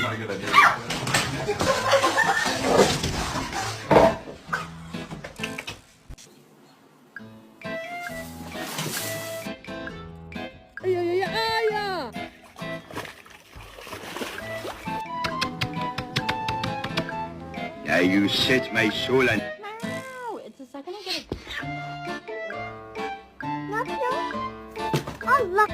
Ay, ay, ay, ay, ay. Now you set my soul and... Meow. It's a second I get it. Ne yapıyor? Allah.